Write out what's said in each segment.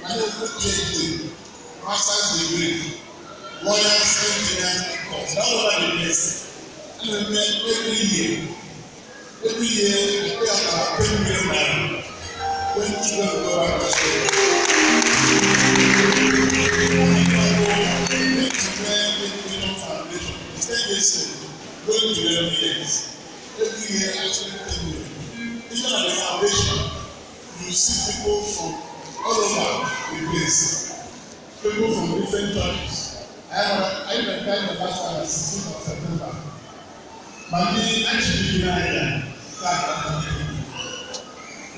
and then PhD, master's degree, lawyers, engineers, doctors, all over the place. And then every year, I pay about 10 million naira when children go back to school. Foundation, it's 10 years old, going to 11 years. Every year I spend 10 million. Even at the foundation, you see people from all over the place. People from different churches. I even tried the last time on 16th of September. Mami actually denied that.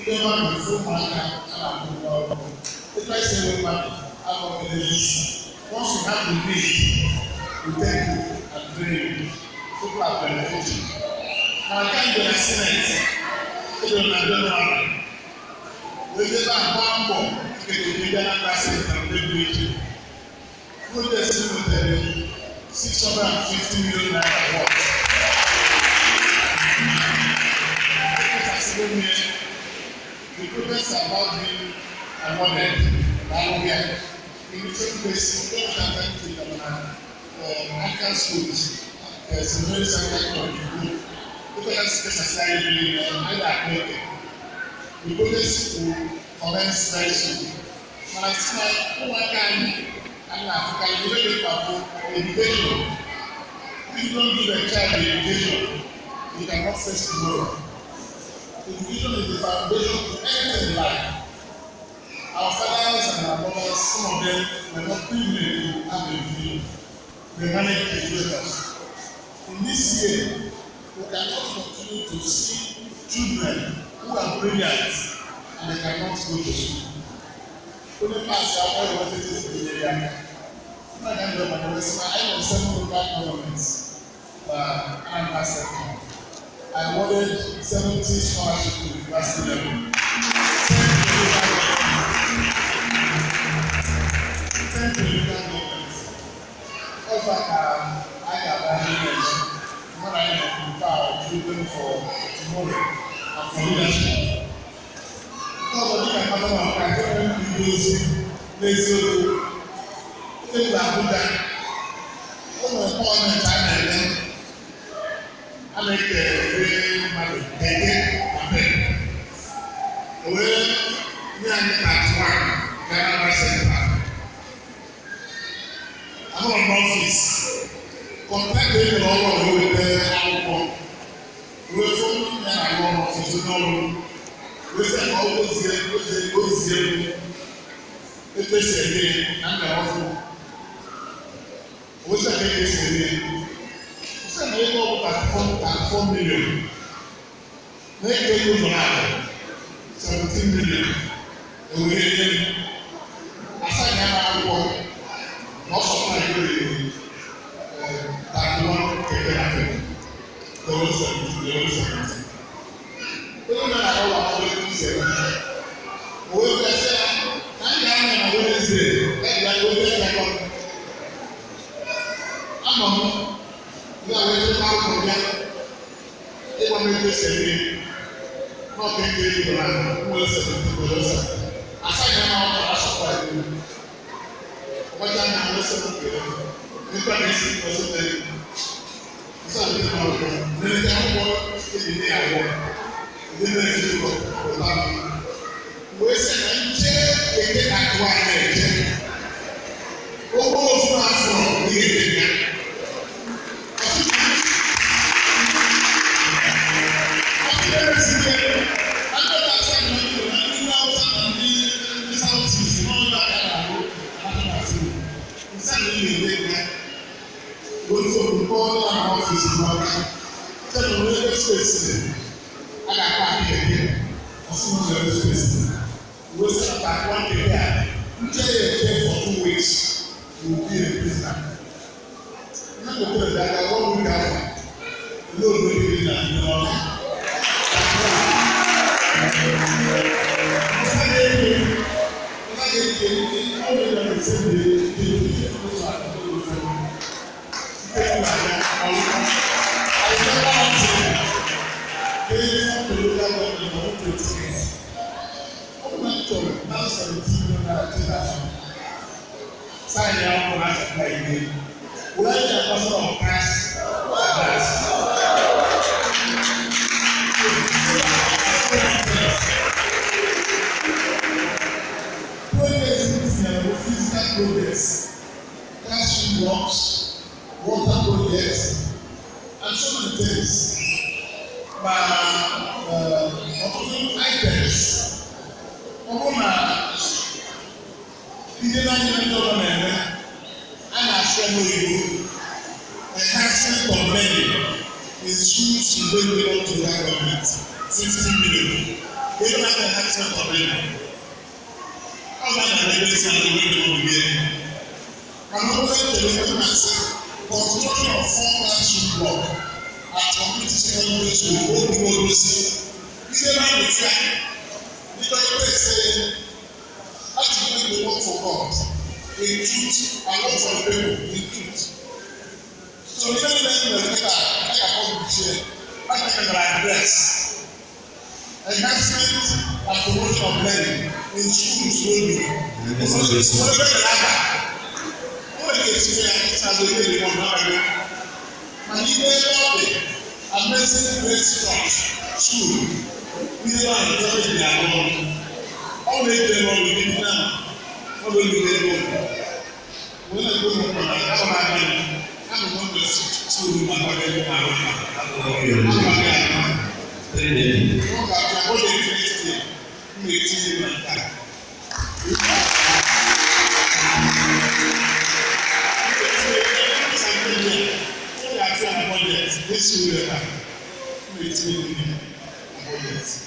Even when we full man and if I say woman, I'm not going to listen. Once you have the need, we take you and train you. People are benefiting. Now I can't do a Senate. Even I don't know. We never have one more. We can do that Senate and they do it. Put the Senate 650 million naira worth. The progress about being awarded by India in the same place, we don't have time to the African schools. There's a very second country. People have to society either the progress will commence very soon. But I see that one can and Africa, you don't get education. If you don't give a child the education, you cannot face tomorrow. Education is the foundation to anything in life. Our fathers and our mothers, some of them were not privileged to have a degree. They managed to educate us. In this year, we cannot continue to see children who are brilliant and they cannot go to school. Only pass our boy wanted to see the area. I am 7 local governments, and myself. I awarded 70 scholarships to the university level. 10 to local governments. Also, I have what I am prepared children for tomorrow and for leadership. Because of the Catholic I don't videos, lazy, things like that. All the point in time, I make a money, again. Well, we are at Ghana Center. I'm on office. Contact them all over with the album. We're from the office. We say always here. It is a day, and the office. What's the case again? What's the name of 4 million? Make a use of 17 million. And we get aside now, most of my good 31 take there was 17. We don't know how to say. We will say, I'm going to say, let me go there. Among you are waiting out for them. They want me to say, not taking you around, who will say to aside now, I supply you. What I'm listening to them, you can listen to something. So I think about it. Then they have one in the hour. Then they do what we say, and check the acquired. Almost not from the for 2 weeks, you will be a prisoner. You have to tell that 1 week after, you don't do anything that you know. Now 17 Sign out for us to play. Where the person of Christ physical progress, classroom blocks, water projects, and so many things. Ọtụtụ items ọ bụrụ na ndị na-anyere ndị ọrụ na-eme a na-asụ n'oyibo enhancement of learning in schools wey belong to that government 60 million. Ebe na enhancement of learning ọ ga-na-emesi na ndị ọrụ bie. Mana ọ bụrụ na construction of 4 classroom block at community secondary school Odumodusi. Ihe na-amụta ndị dọkịta ise actually dey work for God in truth and work for the people in truth. So ihe ndị na-eme dịka publishie aka address enhancement and promotion of learning in schools wey be Amazing Grace Church School. We are enjoying their Lord. All they do all we did now. All we did when I go to I'm going to school in my body. This will be a budget.